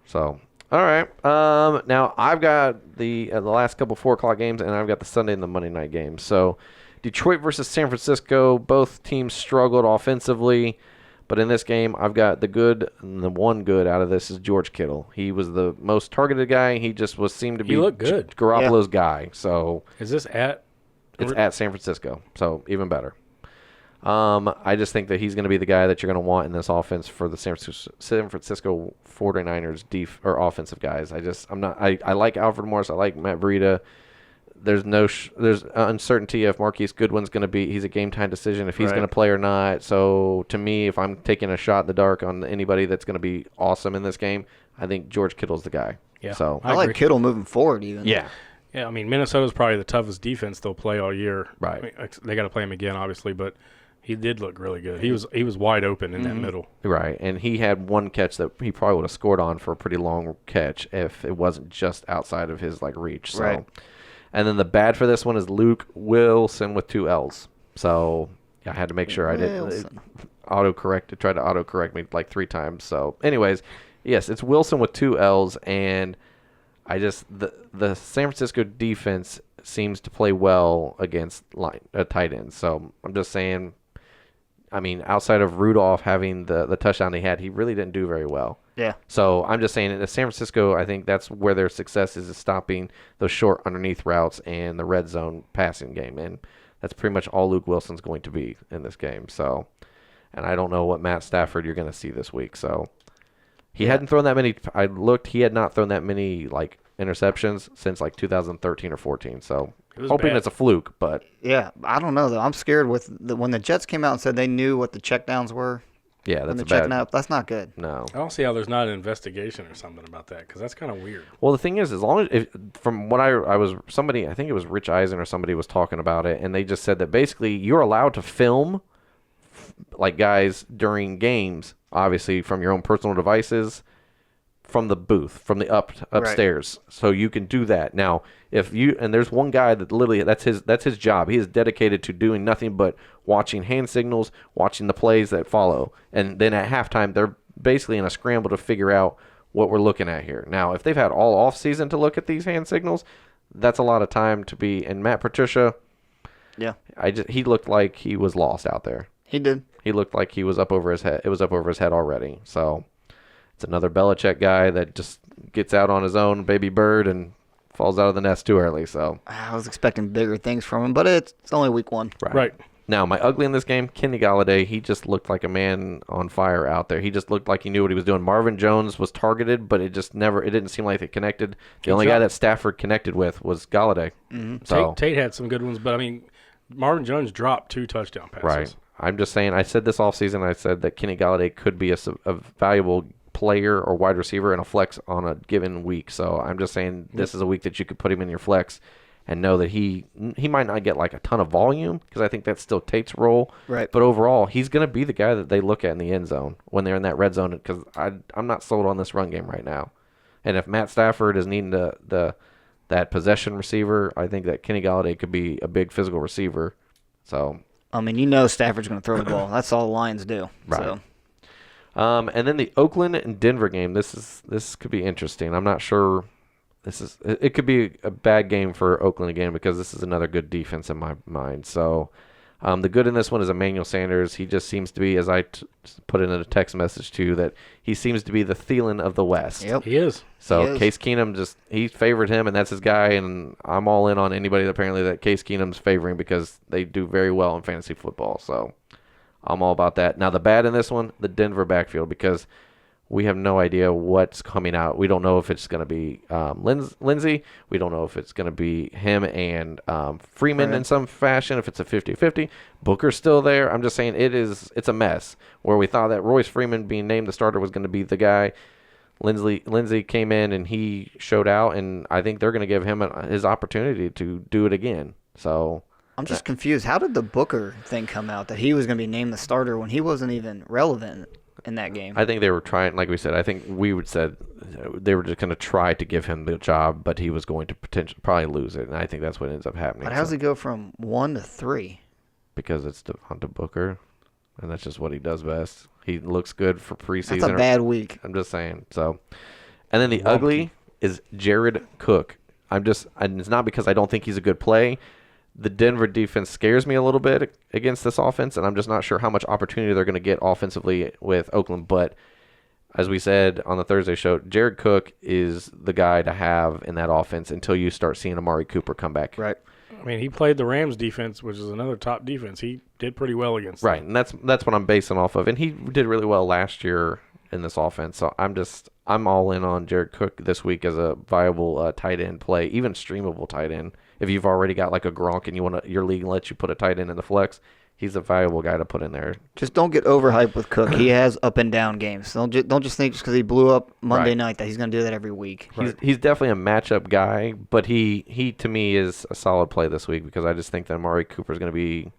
So all right. Now I've got the last couple 4 o'clock games, and I've got the Sunday and the Monday night games. So Detroit versus San Francisco. Both teams struggled offensively, but in this game, I've got the good, and the one good out of this is George Kittle. He was the most targeted guy. He just seemed to be looked good. Garoppolo's guy. So Is this at? it's at San Francisco, so even better. I just think that he's going to be the guy that you're going to want in this offense for the San Francisco 49ers offensive guys. I like Alfred Morris. I like Matt Breida. There's there's uncertainty if Marquise Goodwin's going to be. He's a game time decision if he's Right. going to play or not. So to me, if I'm taking a shot in the dark on anybody that's going to be awesome in this game, I think George Kittle's the guy. Yeah. So I like agree. Kittle moving forward even. yeah. Yeah, I mean, Minnesota's probably the toughest defense they'll play all year. Right. I mean, they got to play him again, obviously, but he did look really good. He was wide open in that middle. Right, and he had one catch that he probably would have scored on for a pretty long catch if it wasn't just outside of his reach. So, Right. And then the bad for this one is Luke Wilson with 2 L's. So I had to make sure I didn't Wilson. autocorrect. It tried to autocorrect me 3 times. So, anyways, yes, it's Wilson with 2 L's, and the San Francisco defense seems to play well against tight ends. So I'm just saying. I mean, outside of Rudolph having the touchdown he had, he really didn't do very well. Yeah. So I'm just saying, in San Francisco, I think that's where their success is stopping those short underneath routes and the red zone passing game. And that's pretty much all Luke Wilson's going to be in this game. So, and I don't know what Matt Stafford you're going to see this week. So he hadn't thrown that many. I looked, he had not thrown that many interceptions since 2013 or 14. So It was hoping bad. it's a fluke, but Yeah, I don't know though. I'm scared when the Jets came out and said they knew what the checkdowns were yeah, when that's they're a checking bad. out. That's not good. No. I don't see how there's not an investigation or something about that because that's kind of weird. Well, the thing is, as long as from what I was somebody, I think it was Rich Eisen or somebody was talking about it, and they just said that basically you're allowed to film guys during games, obviously from your own personal devices, from the booth, from the upstairs, so you can do that. Now, and there's one guy that literally that's his job. He is dedicated to doing nothing but watching hand signals, watching the plays that follow, and then at halftime they're basically in a scramble to figure out what we're looking at here. Now, if they've had all off season to look at these hand signals, that's a lot of time to be. And Matt Patricia, Yeah, he looked like he was lost out there. he did. He looked like he was up over his head. It was up over his head already. So, It's another Belichick guy that just gets out on his own baby bird and falls out of the nest too early. So I was expecting bigger things from him, but it's only week 1. Right. Now, my ugly in this game, Kenny Galladay, he just looked like a man on fire out there. He just looked like he knew what he was doing. Marvin Jones was targeted, but it didn't seem like it connected. The only guy that Stafford connected with was Galladay. So, Tate had some good ones, but I mean, Marvin Jones dropped 2 touchdown passes. right. I'm just saying, I said this offseason, I said that Kenny Galladay could be a valuable player or wide receiver in a flex on a given week. So I'm just saying this is a week that you could put him in your flex and know that he might not get like a ton of volume because I think that's still Tate's role. Right. But overall, he's going to be the guy that they look at in the end zone when they're in that red zone because I'm not sold on this run game right now. And if Matt Stafford is needing that possession receiver, I think that Kenny Galladay could be a big physical receiver. So I mean, Stafford's going to throw the ball. That's all the Lions do. Right. So. And then the Oakland and Denver game. This could be interesting. I'm not sure. It could be a bad game for Oakland again because this is another good defense in my mind. So the good in this one is Emmanuel Sanders. He just seems to be, as I put in a text message too, that he seems to be the Thielen of the West. Yep. He is. So He is. Case Keenum he favored him, and that's his guy. And I'm all in on anybody apparently that Case Keenum's favoring because they do very well in fantasy football. So I'm all about that. Now the bad in this one, the Denver backfield, because we have no idea what's coming out. We don't know if it's going to be Lindsey. We don't know if it's going to be him and Freeman in some fashion, if it's a 50-50. Booker's still there. I'm just saying it's a mess where we thought that Royce Freeman being named the starter was going to be the guy. Lindsey came in and he showed out, and I think they're going to give him his opportunity to do it again. So I'm just confused. How did the Booker thing come out that he was going to be named the starter when he wasn't even relevant in that game? I think they were trying, like we said, I think we would said they were just going to try to give him the job, but he was going to probably lose it, and I think that's what ends up happening. But how does he go from 1 to 3? Because it's Devonta Booker, and that's just what he does best. He looks good for preseason. That's a bad week. I'm just saying. So, and then the ugly is Jared Cook. and it's not because I don't think he's a good play. The Denver defense scares me a little bit against this offense, and I'm just not sure how much opportunity they're going to get offensively with Oakland. But as we said on the Thursday show, Jared Cook is the guy to have in that offense until you start seeing Amari Cooper come back. Right. I mean, he played the Rams defense, which is another top defense. He did pretty well against them. Right, and that's what I'm basing off of. And he did really well last year in this offense. So I'm all in on Jared Cook this week as a viable tight end play, even streamable tight end. If you've already got like a Gronk and your league lets you put a tight end in the flex, he's a valuable guy to put in there. Just don't get overhyped with Cook. He has up and down games. Don't just think just because he blew up Monday night that he's going to do that every week. He's definitely a matchup guy, but he to me is a solid play this week because I just think that Amari Cooper is going to be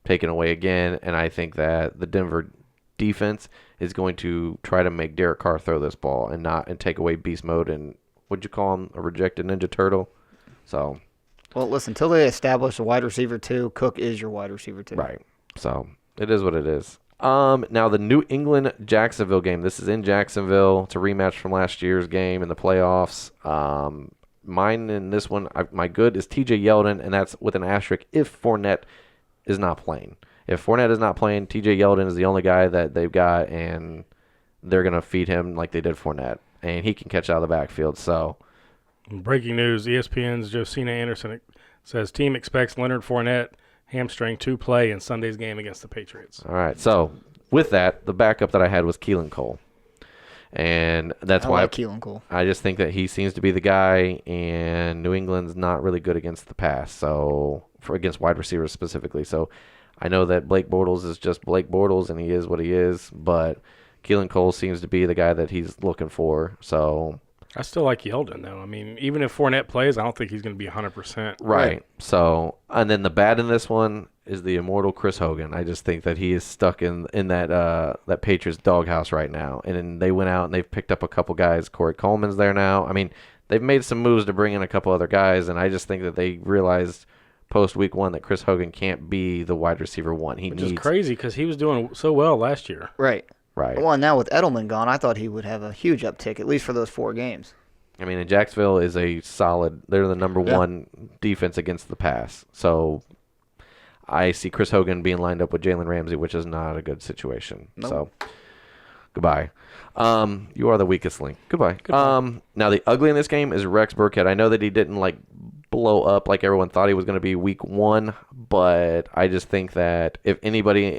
taken away again, and I think that the Denver defense is going to try to make Derek Carr throw this ball and take away beast mode and what'd you call him, a rejected Ninja Turtle. So. Well, listen, until they establish a wide receiver 2, Cook is your wide receiver 2. Right. So it is what it is. Now the New England Jacksonville game. This is in Jacksonville. It's a rematch from last year's game in the playoffs. Mine in this one, my good is TJ Yeldon, and that's with an asterisk if Fournette is not playing. If Fournette is not playing, TJ Yeldon is the only guy that they've got, and they're going to feed him like they did Fournette, and he can catch out of the backfield. So. Breaking news, ESPN's Josina Anderson says team expects Leonard Fournette hamstring to play in Sunday's game against the Patriots. All right, so with that, the backup that I had was Keelan Cole. And that's why Keelan Cole. I just think that he seems to be the guy, and New England's not really good against the pass, so against wide receivers specifically. So I know that Blake Bortles is just Blake Bortles, and he is what he is, but Keelan Cole seems to be the guy that he's looking for, so... I still like Yeldon, though. I mean, even if Fournette plays, I don't think he's going to be 100%. Right. So, and then the bad in this one is the immortal Chris Hogan. I just think that he is stuck in that Patriots doghouse right now. And then they went out and they've picked up a couple guys. Corey Coleman's there now. I mean, they've made some moves to bring in a couple other guys, and I just think that they realized post week 1 that Chris Hogan can't be the wide receiver 1. Which is crazy because he was doing so well last year. Right. Right. Well, now with Edelman gone, I thought he would have a huge uptick, at least for those 4 games. I mean, and Jacksonville is they're the number 1 defense against the pass. So I see Chris Hogan being lined up with Jalen Ramsey, which is not a good situation. Nope. So Goodbye. You are the weakest link. Goodbye. Now the ugly in this game is Rex Burkhead. I know that he didn't like blow up like everyone thought he was going to be week 1, but I just think that if anybody's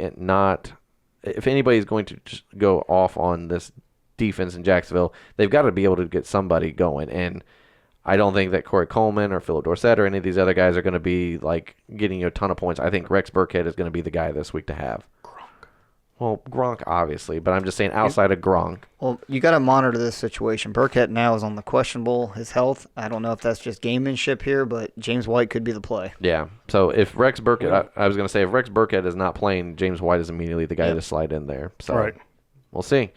going to just go off on this defense in Jacksonville, they've got to be able to get somebody going. And I don't think that Corey Coleman or Philip Dorsett or any of these other guys are going to be like getting you a ton of points. I think Rex Burkhead is going to be the guy this week to have. Well, Gronk, obviously, but I'm just saying outside of Gronk. Well, you got to monitor this situation. Burkhead now is on the questionable, his health. I don't know if that's just gamemanship here, but James White could be the play. Yeah. So if Rex Burkhead, I was going to say, if Rex Burkhead is not playing, James White is immediately the guy to slide in there. So Right. We'll see.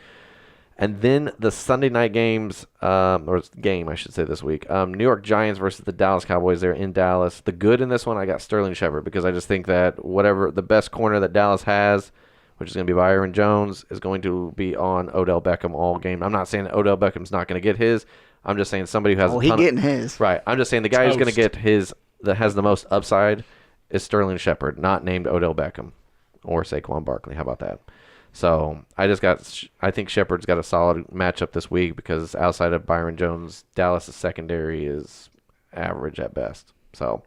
And then the Sunday night games, or game, I should say, this week. New York Giants versus the Dallas Cowboys. They're in Dallas. The good in this one, I got Sterling Shepard because I just think that whatever the best corner that Dallas has, which is going to be Byron Jones, is going to be on Odell Beckham all game. I'm not saying that Odell Beckham's not going to get his. I'm just saying somebody who has Oh, he getting his. Right. I'm just saying the guy who's going to Toast. get his that has the most upside is Sterling Shepard, not named Odell Beckham or Saquon Barkley. How about that? So I think Shepard's got a solid matchup this week because outside of Byron Jones, Dallas' secondary is average at best. So,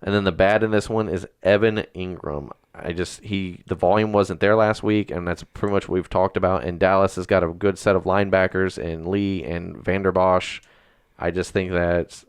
and then the bad in this one is Evan Ingram. The volume wasn't there last week, and that's pretty much what we've talked about. And Dallas has got a good set of linebackers in Lee and Vander Bosch. I just think that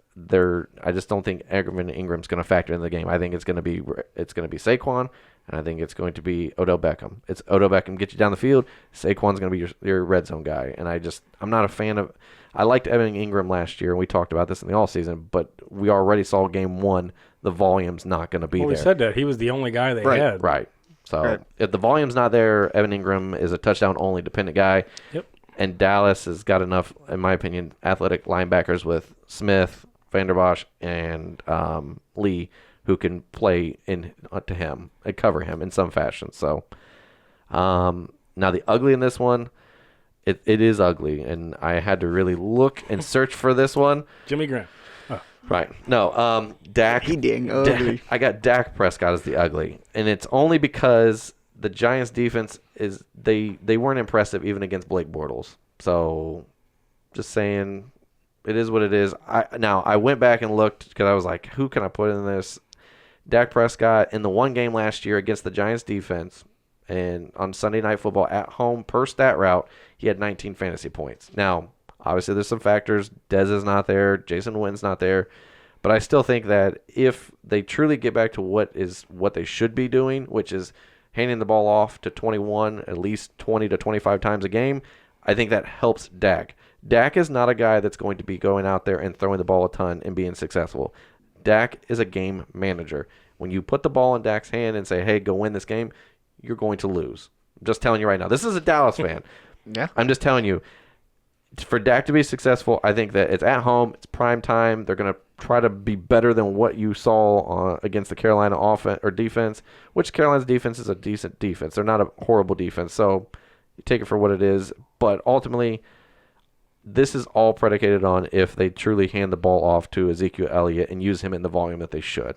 I just don't think Evan Ingram's going to factor in the game. I think it's going to be Saquon, and I think it's going to be Odell Beckham. It's Odell Beckham get you down the field. Saquon's going to be your red zone guy, and I'm not a fan of. I liked Evan Ingram last year, and we talked about this in the offseason, but we already saw game 1. The volume's not going to be Well, there. we said that. He was the only guy they had. Right. So Right. if the volume's not there, Evan Ingram is a touchdown-only dependent guy. Yep. And Dallas has got enough, in my opinion, athletic linebackers with Smith, Vander Bosch, and Lee who can play to him and cover him in some fashion. So now the ugly in this one, it is ugly, and I had to really look and search for this one. Jimmy Graham. Right. No, Dak. He dang ugly. I got Dak Prescott as the ugly, and it's only because the Giants' defense they weren't impressive even against Blake Bortles. So, just saying, it is what it is. I went back and looked because I was like, who can I put in this? Dak Prescott in the one game last year against the Giants' defense, and on Sunday Night Football at home per stat route, he had 19 fantasy points. Now, obviously, there's some factors. Dez is not there. Jason Witten's not there. But I still think that if they truly get back to what they should be doing, which is handing the ball off to 21 at least 20 to 25 times a game, I think that helps Dak. Dak is not a guy that's going to be going out there and throwing the ball a ton and being successful. Dak is a game manager. When you put the ball in Dak's hand and say, hey, go win this game, you're going to lose. I'm just telling you right now. This is a Dallas fan. Yeah. I'm just telling you. For Dak to be successful, I think that it's at home, it's prime time. They're going to try to be better than what you saw against the Carolina offense or defense, which Carolina's defense is a decent defense. They're not a horrible defense, so you take it for what it is. But ultimately, this is all predicated on if they truly hand the ball off to Ezekiel Elliott and use him in the volume that they should.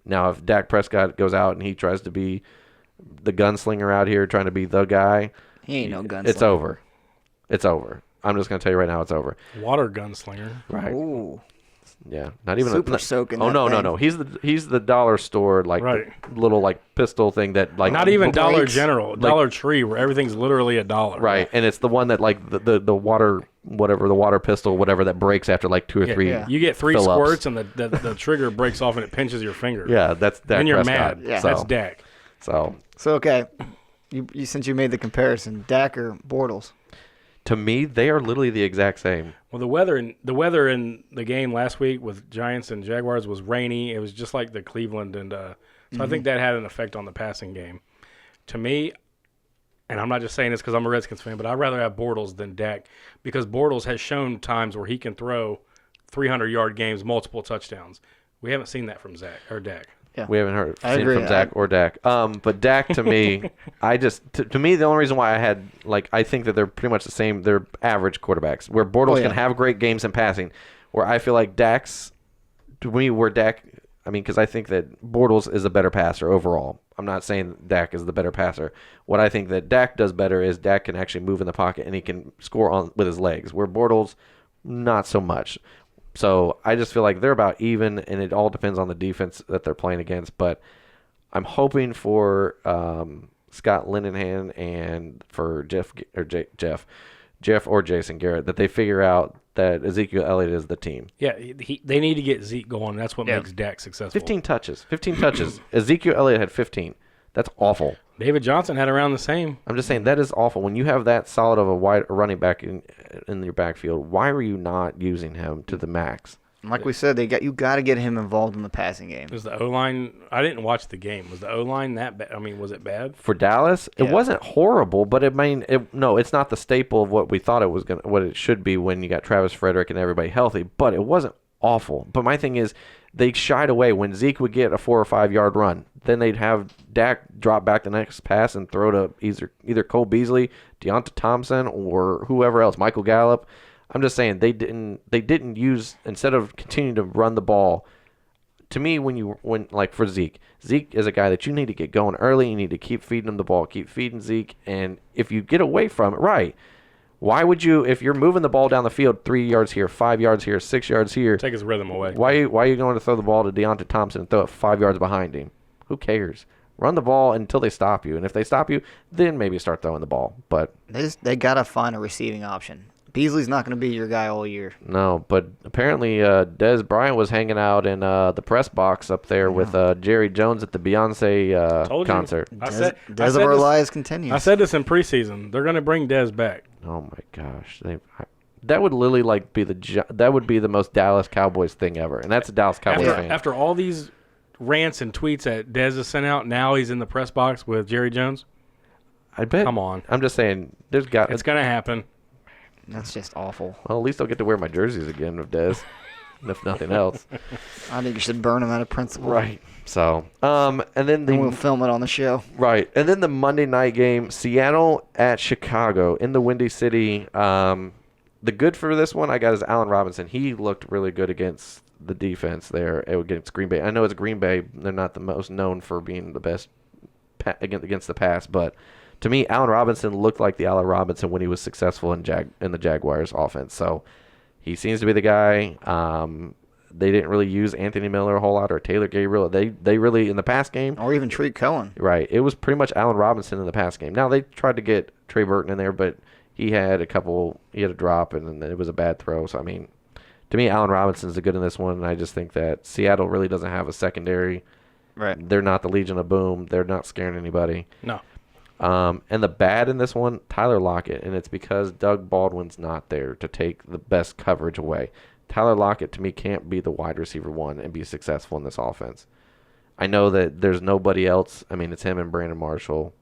Now, if Dak Prescott goes out and he tries to be the gunslinger out here, trying to be the guy, He ain't no gunslinger. it's over. It's over. I'm just going to tell you right now, it's over. Water gunslinger. Right. Ooh. Yeah. Not even Super soaking Oh that no, thing. no. He's the dollar store like Right. the little like pistol thing that like Not even Dollar breaks. General. Dollar Tree, where everything's literally $1. right, and it's the one that like the water the water pistol whatever that breaks after like 2 or 3. yeah. You get 3 fill-ups. squirts and the trigger breaks off and it pinches your finger. Yeah, that's Dak Then you're Prescott. mad. Yeah. So, That's Dak. So So, okay. You since you made the comparison, Dak or Bortles? to me, they are literally the exact same. Well, the weather in the game last week with Giants and Jaguars was rainy. It was just like the Cleveland and so I think that had an effect on the passing game. To me, and I'm not just saying this because I'm a Redskins fan, but I'd rather have Bortles than Dak because Bortles has shown times where he can throw 300-yard games, multiple touchdowns. We haven't seen that from Dak. We haven't I seen agree. it from Zach or Dak. But Dak to me, to me the only reason why I think that they're pretty much the same. They're average quarterbacks. Where Bortles Oh, yeah. can have great games in passing, where I feel like Dak I mean, because I think that Bortles is a better passer overall. I'm not saying Dak is the better passer. What I think that Dak does better is Dak can actually move in the pocket and he can score with his legs, where Bortles, not so much. So I just feel like they're about even, and it all depends on the defense that they're playing against. But I'm hoping for Scott Linehan and for Jeff or Jason Garrett that they figure out that Ezekiel Elliott is the team. Yeah, they need to get Zeke going. That's what makes Dak successful. 15 touches. Ezekiel Elliott had 15. That's awful. David Johnson had around the same. I'm just saying that is awful. When you have that solid of a running back in your backfield, why were you not using him to the max? Like we said, you got to get him involved in the passing game. Was the O-line – I didn't watch the game. Was the O-line that bad? I mean, was it bad? For Dallas, it Yeah. wasn't horrible, but it's not the staple of what we thought it was what it should be when you got Travis Frederick and everybody healthy. But it wasn't awful. But my thing is, they shied away when Zeke would get a 4 or 5 yard run. Then they'd have Dak drop back the next pass and throw to either Cole Beasley, Deonta Thompson, or whoever else, Michael Gallup. I'm just saying they didn't use, instead of continuing to run the ball. To me, when like for Zeke is a guy that you need to get going early. You need to keep feeding him the ball, keep feeding Zeke, and if you get away from it, right? Why would you, if you're moving the ball down the field 3 yards here, 5 yards here, 6 yards here, Take his rhythm away. why are you going to throw the ball to Deonta Thompson and throw it 5 yards behind him? Who cares? Run the ball until they stop you, and if they stop you, then maybe start throwing the ball. But They got to find a receiving option. Beasley's not going to be your guy all year. no, but apparently Dez Bryant was hanging out in the press box up there with Jerry Jones at the Beyonce Told you. concert. Des of our lives continues. I said this in preseason. They're going to bring Dez back. Oh my gosh, that would literally be that would be the most Dallas Cowboys thing ever, and that's a Dallas Cowboys fan. After all these rants and tweets that Dez has sent out, now he's in the press box with Jerry Jones. I bet. Come on. I'm just saying, it's It's going to happen. That's just awful. Well, at least I'll get to wear my jerseys again with Dez, if nothing else. I think you should burn him out of principle. Right. So, and then Then we'll film it on the show. right, and then the Monday night game, Seattle at Chicago in the Windy City. The good for this one I got is Allen Robinson. He looked really good against the defense there against Green Bay. I know it's Green Bay; they're not the most known for being the best against the pass, but to me, Allen Robinson looked like the Allen Robinson when he was successful in the Jaguars offense. So he seems to be the guy. They didn't really use Anthony Miller a whole lot or Taylor Gabriel. They really, in the pass game. Or even Treat Cohen. Right. It was pretty much Allen Robinson in the pass game. Now, they tried to get Trey Burton in there, but he had a drop, and then it was a bad throw. So, I mean, to me, Allen Robinson's the good in this one, and I just think that Seattle really doesn't have a secondary. Right. They're not the Legion of Boom. They're not scaring anybody. No. And the bad in this one, Tyler Lockett, and it's because Doug Baldwin's not there to take the best coverage away. Tyler Lockett, to me, can't be the wide receiver one and be successful in this offense. I know that there's nobody else. I mean, it's him and Brandon Marshall.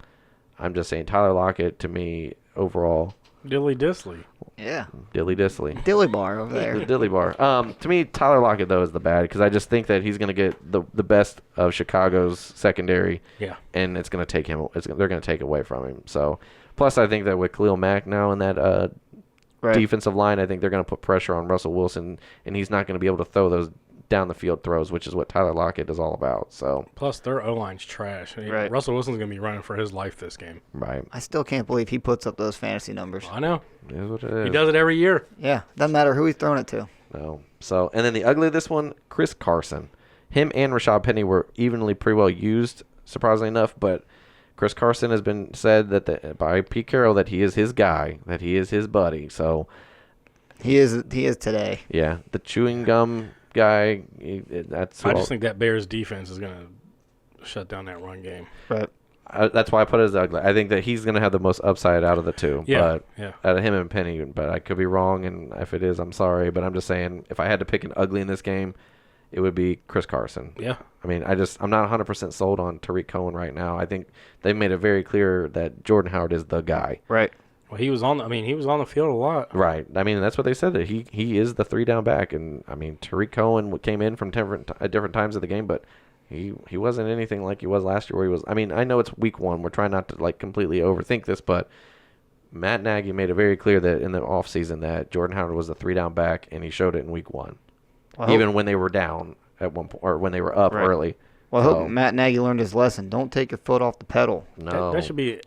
I'm just saying Tyler Lockett, to me, overall, Dilly Disley. Yeah. Dilly Disley. Dilly Bar over The there. Dilly Bar. To me, Tyler Lockett, though, is the bad because I just think that he's going to get the best of Chicago's secondary. Yeah. And it's going to take him. They're going to take away from him. So, plus, I think that with Khalil Mack now in that Right. defensive line, I think they're going to put pressure on Russell Wilson, and he's not going to be able to throw those down the field throws, which is what Tyler Lockett is all about. So, Plus, their O-line's trash. Right. Russell Wilson's going to be running for his life this game. right, I still can't believe he puts up those fantasy numbers. I know. it is what it is. He does it every year. Yeah. Doesn't matter who he's throwing it to. No. So, and then the ugly of this one, Chris Carson. Him and Rashad Penny were evenly pretty well used, surprisingly enough, but Chris Carson has been said by Pete Carroll that he is his guy, that he is his buddy. So, He is today. yeah, the chewing gum guy, that's I just think that Bears defense is going to shut down that run game. Right. that's why I put it as ugly. I think that he's going to have the most upside out of the two. Yeah, But yeah. out of him and Penny, but I could be wrong, and if it is, I'm sorry. But I'm just saying, if I had to pick an ugly in this game, it would be Chris Carson. Yeah. I mean, I'm not 100% sold on Tariq Cohen right now. I think they made it very clear that Jordan Howard is the guy. Right. Well, he was on the field a lot. Right. I mean, that's what they said, that he is the 3-down back. And, I mean, Tariq Cohen came in from different times of the game, but he wasn't anything like he was last year where he was. I mean, I know it's week one. We're trying not to, completely overthink this, but Matt Nagy made it very clear that in the offseason that Jordan Howard was the 3-down back, and he showed it in week one. Well, Even when they were down at one point, or when they were up Right. early. Well, I So, hope Matt Nagy learned his lesson. Don't take your foot off the pedal. no, That should be,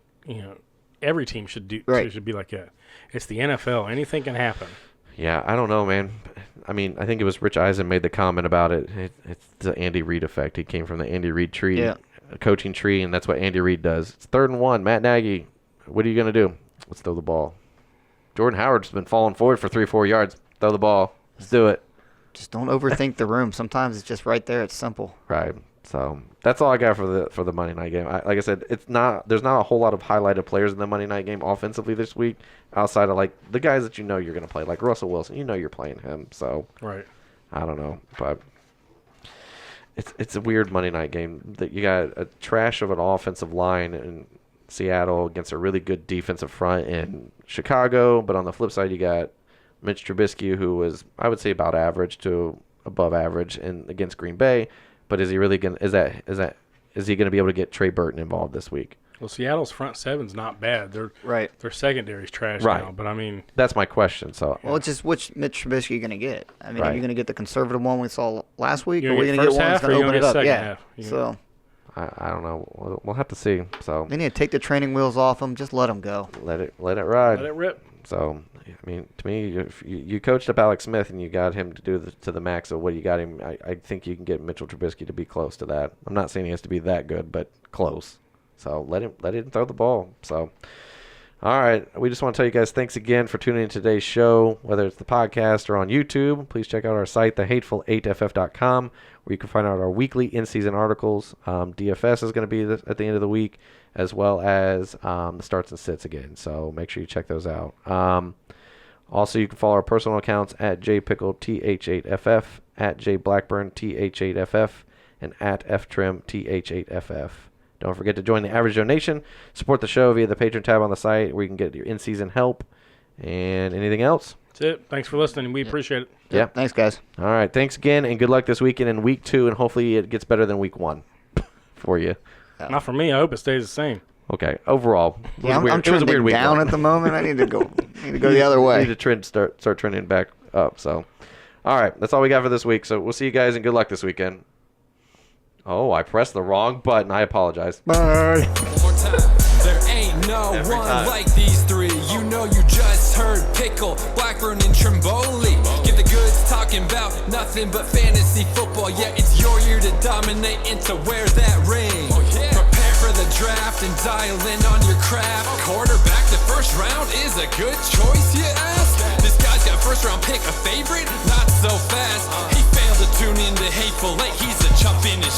every team should do. Right. Should be like that. It's the NFL. Anything can happen. yeah, I don't know, man. I mean, I think it was Rich Eisen made the comment about it. It's the Andy Reid effect. He came from the Andy Reid tree, Yeah. coaching tree, and that's what Andy Reid does. It's 3rd and 1. Matt Nagy, what are you gonna do? Let's throw the ball. Jordan Howard's been falling forward for 3-4 yards. Throw the ball. Let's do it. Just don't overthink the room. Sometimes it's just right there. It's simple. Right. So that's all I got for the Monday night game. Like I said, there's not a whole lot of highlighted players in the Monday night game offensively this week, outside of like the guys that you're going to play, like Russell Wilson. You're playing him. So Right. I don't know, but it's a weird Monday night game that you got a trash of an offensive line in Seattle against a really good defensive front in Chicago, but on the flip side you got Mitch Trubisky, who was, I would say, about average to above average against Green Bay. But is he really going to is he going to be able to get Trey Burton involved this week? Well, Seattle's front seven's not bad. Right. Their secondary's trash Right. now. But I mean, That's my question. So Well, it's just which Mitch Trubisky are you going to get? I mean, are Right. you going to get the conservative one we saw last week, You or are gonna we get going to get first one that's half, going or to you open it gonna up? get Yeah. second half? You So I don't know. We'll have to see. So they need to take the training wheels off them. Just let them go. let it ride. let it rip. So, I mean, to me, if you coached up Alex Smith and you got him to do to the max of what you got him, I think you can get Mitchell Trubisky to be close to that. I'm not saying he has to be that good, but close. So let him throw the ball. So, all right, we just want to tell you guys thanks again for tuning in to today's show, whether it's the podcast or on YouTube. Please check out our site, thehateful8ff.com, where you can find out our weekly in-season articles. DFS is going to be at the end of the week, as well as the starts and sits again. So make sure you check those out. Also, you can follow our personal accounts at jpickleTH8FF, at jblackburnTH8FF, and at ftrimTH8FF. Don't forget to join the Average Donation. Support the show via the Patreon tab on the site, where you can get your in-season help. And anything else? That's it. Thanks for listening. We appreciate it. Yeah. Thanks, guys. All right. Thanks again, and good luck this weekend in Week 2, and hopefully it gets better than Week 1 for you. Not for me. I hope it stays the same. Okay. Overall, it was Yeah, I'm weird. It was a weird trending week. down though. at the moment. I need to go. The other way. Need to start trending back up. So, all right, that's all we got for this week. So we'll see you guys, and good luck this weekend. Oh, I pressed the wrong button. I apologize. Bye. One more time. There ain't no one like these three. You know you just heard Pickle, Blackburn, and Trimboli. Get the goods talking about nothing but fantasy football. Yeah, it's your year to dominate and to wear that ring. Prepare for the draft and dial in on your craft. Quarterback, the first round is a good choice, you ask? This guy's got first round pick, a favorite? Not so fast. He failed to tune in to Hateful Eight. He's a chump finish